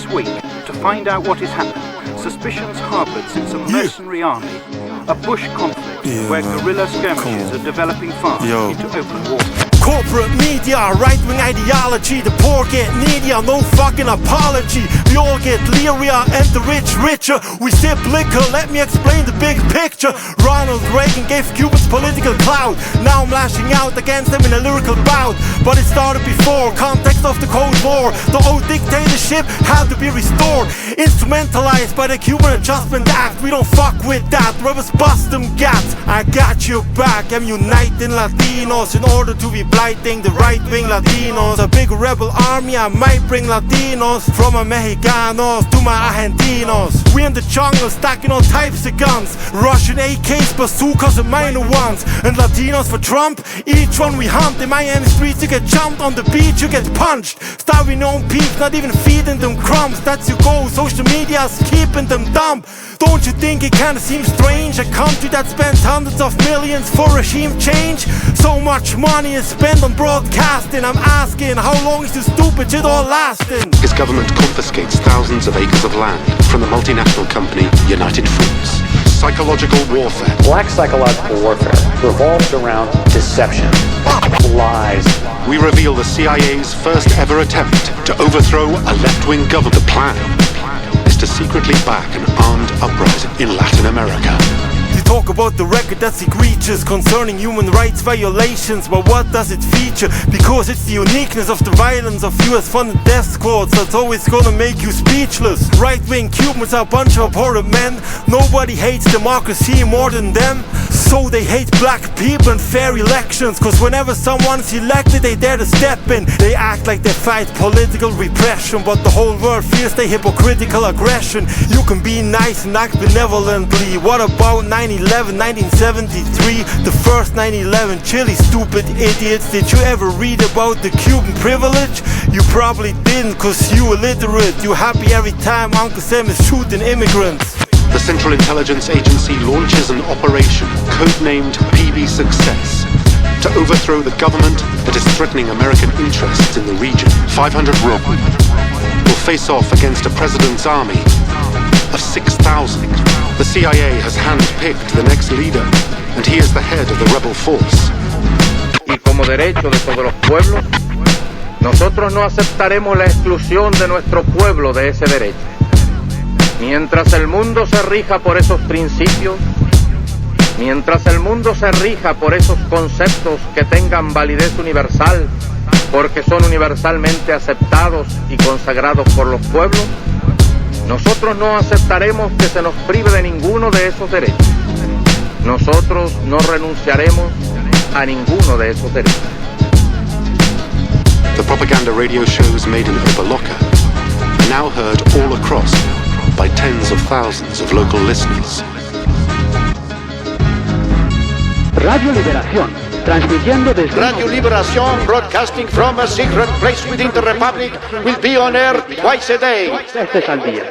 this week, to find out what is happening, suspicions harbored since a mercenary army, a bush conflict where guerrilla skirmishes are developing fast into open warfare. Corporate media, right-wing ideology, the poor get needier, no fucking apology. We all get leerier and the rich richer. We sip liquor, let me explain the big picture. Ronald Reagan gave Cubans political clout. Now I'm lashing out against them in a lyrical bout. But it started before, context of the Cold War. The old dictatorship had to be restored. Instrumentalized by the Cuban Adjustment Act. We don't fuck with that, rebels bust them gats. I got your back, I'm uniting Latinos in order to be blighting the right-wing Latinos. A big rebel army, I might bring Latinos. From my Mexicanos to my Argentinos. We in the jungle stacking all types of guns. Russian AKs, bazookas and minor ones. And Latinos for Trump, each one we hunt. In Miami streets you get jumped, on the beach you get punched. Starving your own peeps, not even feeding them crumbs. That's your goal, social media's keeping them dumb. Don't you think it kinda seems strange? A country that spends hundreds of millions for regime change? So much money is spent on broadcasting. I'm asking, how long is this stupid shit all lasting? His government confiscates thousands of acres of land from the multinational company United Fruits. Psychological warfare. Black psychological warfare revolves around deception, lies. We reveal the CIA's first ever attempt to overthrow a left-wing government. The plan is to secretly back an armed uprising in Latin America. You talk about the record that's egregious concerning human rights violations, but what does it feature? Because it's the uniqueness of the violence of US-funded death squads that's always gonna make you speechless. Right-wing Cubans are a bunch of abhorrent men. Nobody hates democracy more than them. So they hate black people and fair elections, cause whenever someone's elected they dare to step in. They act like they fight political repression, but the whole world fears their hypocritical aggression. You can be nice and act benevolently. What about 9/11, 1973, the first 9/11, Chile, stupid idiots. Did you ever read about the Cuban privilege? You probably didn't, cause you illiterate. You happy every time Uncle Sam is shooting immigrants. The Central Intelligence Agency launches an operation codenamed PB Success to overthrow the government that is threatening American interests in the region. 500 will face off against a president's army of 6,000. The CIA has handpicked the next leader, and he is the head of the rebel force. Y como derecho de todos los pueblos, nosotros no aceptaremos la exclusión de nuestro pueblo de ese derecho. Mientras el mundo se rija por esos principios, mientras el mundo se rija por esos conceptos que tengan validez universal, porque son universalmente aceptados y consagrados por los pueblos, nosotros no aceptaremos que se nos prive de ninguno de esos derechos. Nosotros no renunciaremos a ninguno de esos derechos. The propaganda radio shows made in Opa-locka are now heard all across by tens of thousands of local listeners. Radio Liberación, transmitiendo desde Radio Liberación, broadcasting from a secret place within the Republic, will be on air twice a day. Este es Al Día.